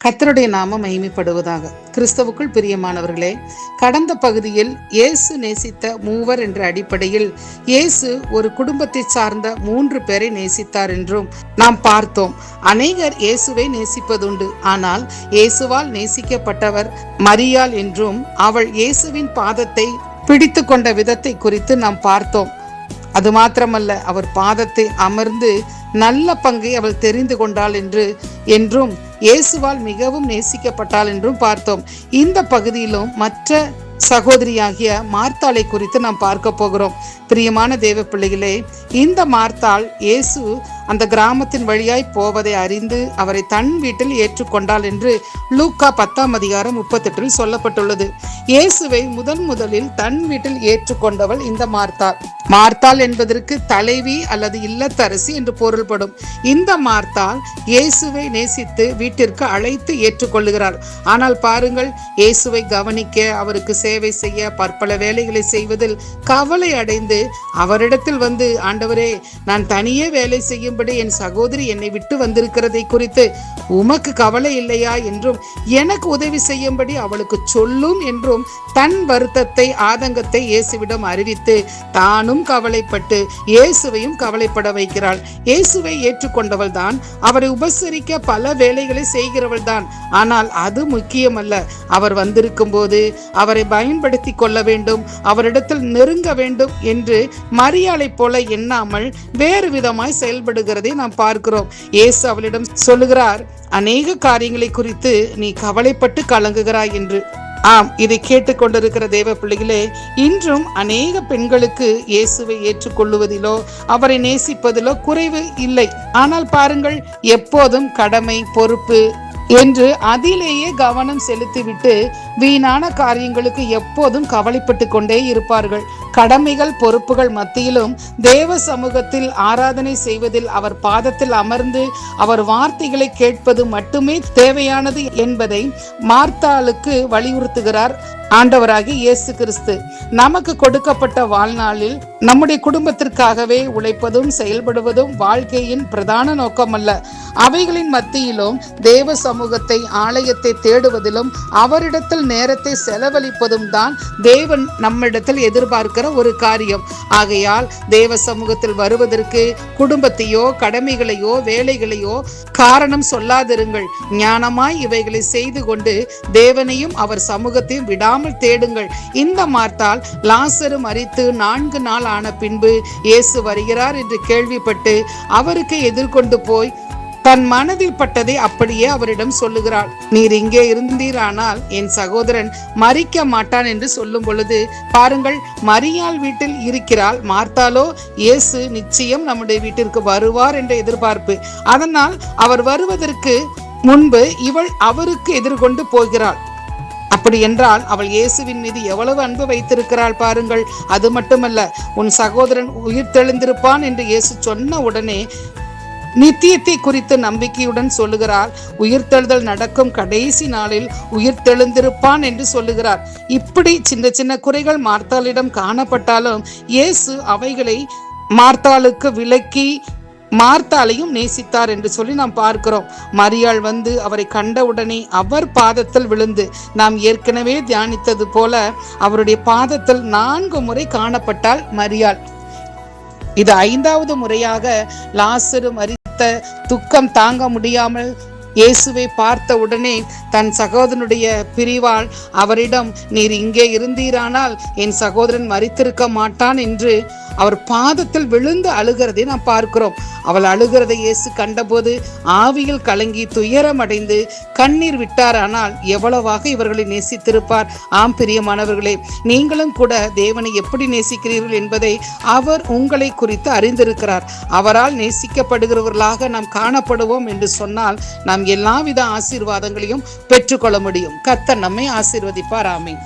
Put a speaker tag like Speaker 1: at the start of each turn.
Speaker 1: கர்த்தருடைய நாமம் மகிமைப்படுவதாக. கிறிஸ்தவுக்குள் பிரியமானவர்களே, கடந்த பகுதியில் இயேசு நேசித்த மூவர் என்ற அடிப்படையில் இயேசு ஒரு குடும்பத்தை சார்ந்த 3 பேரை நேசித்தார் என்றும் நாம் பார்த்தோம். அநேகர் இயேசுவை நேசிப்பதுண்டு, ஆனால் இயேசுவால் நேசிக்கப்பட்டவர் மரியாள் என்றும் அவள் இயேசுவின் பாதத்தை பிடித்து கொண்ட விதத்தை குறித்து நாம் பார்த்தோம். அது மாத்திரமல்ல, அவர் பாதத்தை அமர்ந்து நல்ல பங்கை அவள் தெரிந்து கொண்டாள் என்றும் இயேசுவால் மிகவும் நேசிக்கப்பட்டாள் என்றும் பார்த்தோம். இந்த பகுதியிலும் மற்ற சகோதரியாகிய மார்த்தாளை குறித்து நாம் பார்க்க போகிறோம். பிரியமான தேவ பிள்ளைகளே, இந்த மார்த்தாள் இயேசு அந்த கிராமத்தின் வழியாய் போவதை அறிந்து அவரை தன் வீட்டில் ஏற்றுக்கொண்டாள் என்று லூக்கா 10:38 சொல்லப்பட்டுள்ளது. இயேசுவை முதலில் தன் வீட்டில் ஏற்றுக்கொண்டவள் இந்த மார்த்தாள். மார்த்தாள் என்பதற்கு தலைவி அல்லது இல்லத்தரசி என்று பொருள்படும். இந்த மார்த்தாள் இயேசுவை நேசித்து வீட்டிற்கு அழைத்து ஏற்றுக்கொள்ளுகிறாள். ஆனால் பாருங்கள், இயேசுவை கவனிக்க, அவருக்கு சேவை செய்ய, பற்பல வேலைகளை செய்வதில் கவலை அடைந்து அவரிடத்தில் வந்து, ஆண்டவரே, நான் தனியே வேலை செய்யும்படி என் சகோதரி என்னை விட்டு வந்திருக்கிறதை குறித்து உமக்கு கவலை இல்லையா என்றும் எனக்கு உதவி செய்யும்படி அவளுக்கு சொல்லும் என்றும் தன் வருத்தத்தை, ஆதங்கத்தை இயேசுவிடம் அறிவித்து தானும் கவலைப்பட்டு இயேசுவையும் கவலைப்பட வைக்கிறாள். இயேசுவை ஏற்றுக்கொண்டவள் தான், அவரை உபசரிக்க பல வேலைகளை செய்கிறவள் தான். ஆனால் அது முக்கியமல்ல. அவர் வந்திருக்கும் போது அவரை பயன்படுத்தி கொள்ள வேண்டும், அவரிடத்தில் நெருங்க வேண்டும் என்று மரியாளை போல எண்ணாமல் வேறு விதமாய் செயல்படுகிறதை நாம் பார்க்கிறோம். இயேசு அவளிடம் சொல்லுகிறார், அநேக காரியங்களை குறித்து நீ கவலைப்பட்டு கலங்குகிறாய் என்று. ஆம், இதை கேட்டுக்கொண்டிருக்கிற தேவ பிள்ளைகளே, இன்றும் அநேக பெண்களுக்கு இயேசுவை ஏற்றுக்கொள்ளுவதிலோ அவரை நேசிப்பதிலோ குறைவு இல்லை. ஆனால் பாருங்கள், எப்போதும் கடமை, பொறுப்பு என்று அதிலேயே கவனம் செலுத்திவிட்டு வீணான காரியங்களுக்கு எப்போதும் கவலைப்பட்டு கொண்டே இருப்பார்கள். கடமைகள், பொறுப்புகள் மத்தியிலும் தேவ சமூகத்தில் ஆராதனை செய்வதில், அவர் பாதத்தில் அமர்ந்து அவர் வார்த்தைகளை கேட்பது மட்டுமே தேவையானது என்பதை மார்த்தாளுக்கு வலியுறுத்துகிறார் ஆண்டவராகிய இயேசு கிறிஸ்து. நமக்கு கொடுக்கப்பட்ட வாழ்நாளில் நம்முடைய குடும்பத்திற்காகவே உழைப்பதும் செயல்படுவதும் வாழ்க்கையின் பிரதான நோக்கம் அல்ல. அவைகளின் மத்தியிலும் தேவ சமூகத்தை, ஆலயத்தை தேடுவதிலும் அவரிடத்தில் நேரத்தை செலவழிப்பதும் தான் தேவன் நம்மிடத்தில் எதிர்பார்க்கிற ஒரு காரியம். ஆகையால் தேவ சமூகத்தில் வருவதற்கு குடும்பத்தையோ, கடமைகளையோ, வேலைகளையோ காரணம் சொல்லாதிருங்கள். ஞானமாய் இவைகளை செய்து கொண்டு தேவனையும் அவர் சமூகத்தையும் விடாமல் தேடுங்கள். இந்த மார்த்தாள் லாசரு மரித்து 4 நாள் ஆன பின்பு இயேசு வருகிறார் என்று கேள்விப்பட்டு அவருக்கு எதிர்கொண்டு போய் தன் மனதில் பட்டதை அப்படியே அவரிடம் சொல்லுகிறாள். நீர் இங்கே இருந்தீரானால் என் சகோதரன் மரிக்க மாட்டான் என்று சொல்லும் பொழுது பாருங்கள், மரியாள் வீட்டில் இருக்கிறாள். மார்த்தாளோ இயேசு நிச்சயம் நம்முடைய வீட்டிற்கு வருவார் என்ற எதிர்பார்ப்பு. அதனால் அவர் வருவதற்கு முன்பு இவள் அவருக்கு எதிர்கொண்டு போகிறாள். அப்படி என்றால் அவள் இயேசுவின் மீது எவ்வளவு அன்பு வைத்திருக்கிறாள் பாருங்கள். அது மட்டுமல்ல, உன் சகோதரன் உயிர்த்தெழுந்திருப்பான் என்று இயேசு சொன்ன உடனே நித்தியத்தை குறித்து நம்பிக்கையுடன் சொல்லுகிறார். உயிர்த்தெழுதல் நடக்கும் கடைசி நாளில் உயிர்த்தெழுந்திருப்பான் என்று சொல்லுகிறார். இப்படி சின்ன சின்ன குறைகள் மார்த்தாளிடம் காணப்பட்டாலும் இயேசு அவைகளை மார்த்தாளுக்கு விலக்கி மார்த்தாளையும் நேசித்தார் என்று சொல்லி நாம் பார்க்கிறோம். மரியாள் வந்து அவரை கண்டவுடனே அவர் பாதத்தில் விழுந்து, நாம் ஏற்கனவே தியானித்தது போல அவருடைய பாதத்தில் 4 முறை காணப்பட்டாள் மரியாள். இது 5வது முறையாக லாசரு மரித்த துக்கம் தாங்க முடியாமல் இயேசுவை பார்த்த உடனே தன் சகோதரனுடைய பிரிவால் அவரிடம், நீர் இங்கே இருந்தீரானால் என் சகோதரன் மரித்திருக்க மாட்டான் என்று அவர் பாதத்தில் விழுந்து அழுகிறதை நாம் பார்க்கிறோம். அவள் அழுகிறதை இயேசு கண்டபோது ஆவியில் கலங்கி துயரம் அடைந்து கண்ணீர் விட்டார். ஆனால் எவ்வளவாக இவர்களை நேசித்திருப்பார். ஆம் பிரியமானவர்களே, நீங்களும் கூட தேவனை எப்படி நேசிக்கிறீர்கள் என்பதை அவர் உங்களை குறித்து அறிந்திருக்கிறார். அவரால் நேசிக்கப்படுகிறவர்களாக நாம் காணப்படுவோம் என்று சொன்னால் நாம் எல்லாவித ஆசீர்வாதங்களையும் பெற்றுக்கொள்ள முடியும். கர்த்தர் நம்மை ஆசீர்வதிப்பார். ஆமென்.